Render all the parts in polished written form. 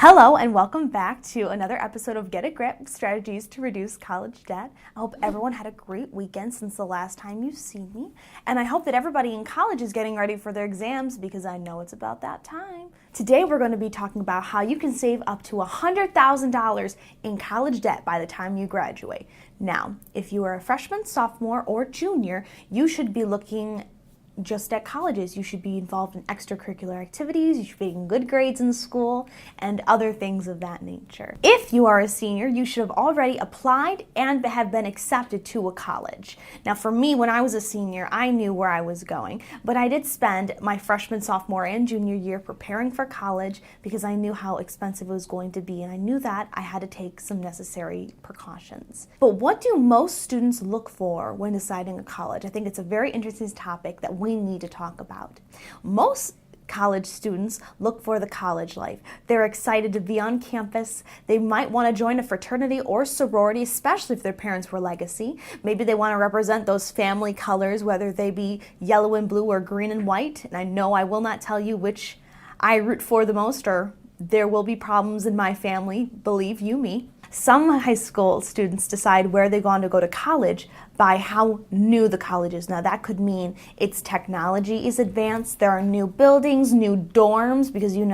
Hello and welcome back to another episode of GetAGrip, Strategies to Reduce College Debt. I hope everyone had a great weekend since the last time you've seen me. And I hope that everybody in college is getting ready for their exams because I know it's about that time. Today we're going to be talking about how you can save up to $100,000 in college debt by the time you graduate. Now, if you are a freshman, sophomore, or junior, you should be looking just at colleges. You should be involved in extracurricular activities, you should be getting good grades in school, and other things of that nature. If you are a senior, you should have already applied and have been accepted to a college. Now for me, when I was a senior, I knew where I was going, but I did spend my freshman, sophomore, and junior year preparing for college because I knew how expensive it was going to be, and I knew that I had to take some necessary precautions. But what do most students look for when deciding a college? I think it's a very interesting topic that we need to talk about. Most college students look for the college life. They're excited to be on campus. They might want to join a fraternity or sorority, especially if their parents were legacy. Maybe they want to represent those family colors, whether they be yellow and blue or green and white. And I know I will not tell you which I root for the most, or there will be problems in my family, believe you me. Some high school students decide where they want to go to college by how new the college is. Now that could mean its technology is advanced, there are new buildings, new dorms, because you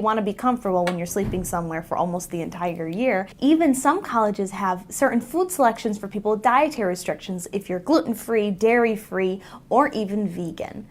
want to be comfortable when you're sleeping somewhere for almost the entire year. Even some colleges have certain food selections for people with dietary restrictions if you're gluten-free, dairy-free, or even vegan.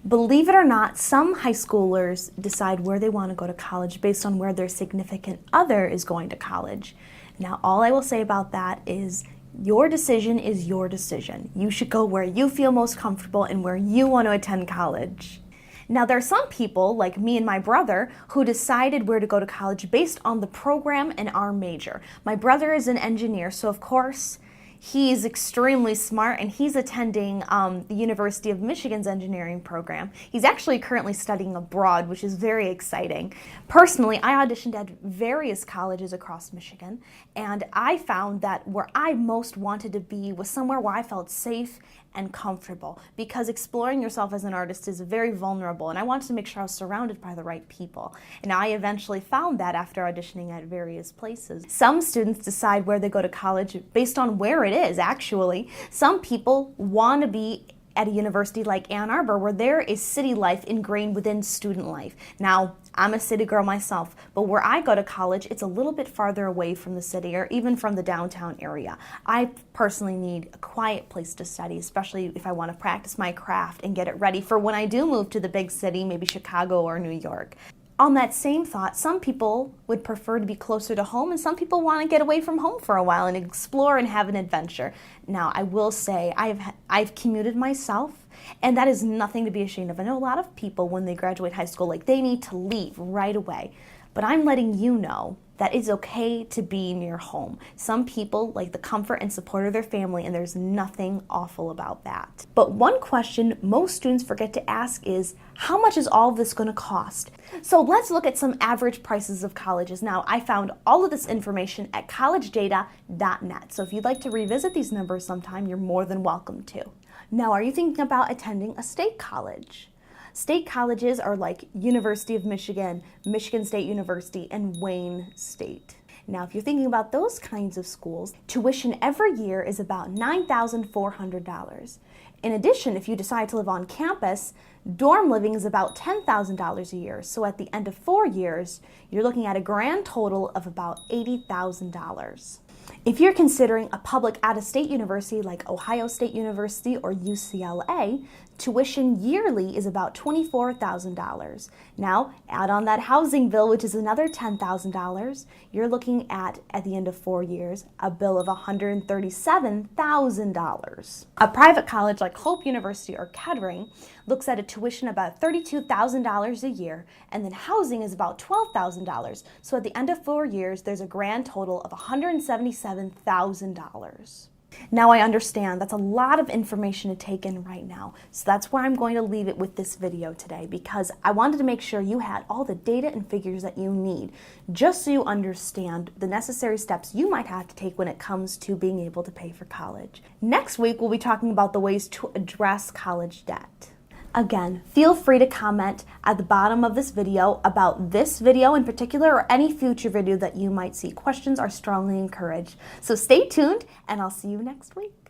Believe it or not, some high schoolers decide where they want to go to college based on where their significant other is going to college. Now, all I will say about that is your decision is your decision. You should go where you feel most comfortable and where you want to attend college. Now, there are some people, like me and my brother, who decided where to go to college based on the program and our major. My brother is an engineer, so of course, he's extremely smart, and he's attending the University of Michigan's engineering program. He's actually currently studying abroad, which is very exciting. Personally, I auditioned at various colleges across Michigan, and I found that where I most wanted to be was somewhere where I felt safe and comfortable, because exploring yourself as an artist is very vulnerable, and I wanted to make sure I was surrounded by the right people. And I eventually found that after auditioning at various places. Some students decide where they go to college based on where it is, actually. Some people want to be at a university like Ann Arbor, where there is city life ingrained within student life. Now, I'm a city girl myself, but where I go to college, it's a little bit farther away from the city or even from the downtown area. I personally need a quiet place to study, especially if I want to practice my craft and get it ready for when I do move to the big city, maybe Chicago or New York. On that same thought, some people would prefer to be closer to home, and some people want to get away from home for a while and explore and have an adventure. Now, I will say I've commuted myself, and that is nothing to be ashamed of. I know a lot of people, when they graduate high school, they need to leave right away. But I'm letting you know that it's okay to be near home. Some people like the comfort and support of their family, and there's nothing awful about that. But one question most students forget to ask is, how much is all of this going to cost? So let's look at some average prices of colleges. Now, I found all of this information at collegedata.net. So if you'd like to revisit these numbers sometime, you're more than welcome to. Now, are you thinking about attending a state college? State colleges are like University of Michigan, Michigan State University, and Wayne State. Now, if you're thinking about those kinds of schools, tuition every year is about $9,400. In addition, if you decide to live on campus, dorm living is about $10,000 a year. So at the end of 4 years, you're looking at a grand total of about $80,000. If you're considering a public out-of-state university like Ohio State University or UCLA, tuition yearly is about $24,000. Now, add on that housing bill, which is another $10,000. You're looking at the end of 4 years, a bill of $137,000. A private college like Hope University or Kettering looks at a tuition about $32,000 a year, and then housing is about $12,000. So at the end of 4 years, there's a grand total of $177,000. Now I understand that's a lot of information to take in right now, so that's where I'm going to leave it with this video today, because I wanted to make sure you had all the data and figures that you need, just so you understand the necessary steps you might have to take when it comes to being able to pay for college. Next week, we'll be talking about the ways to address college debt. Again, feel free to comment at the bottom of this video about this video in particular or any future video that you might see. Questions are strongly encouraged. So stay tuned and I'll see you next week.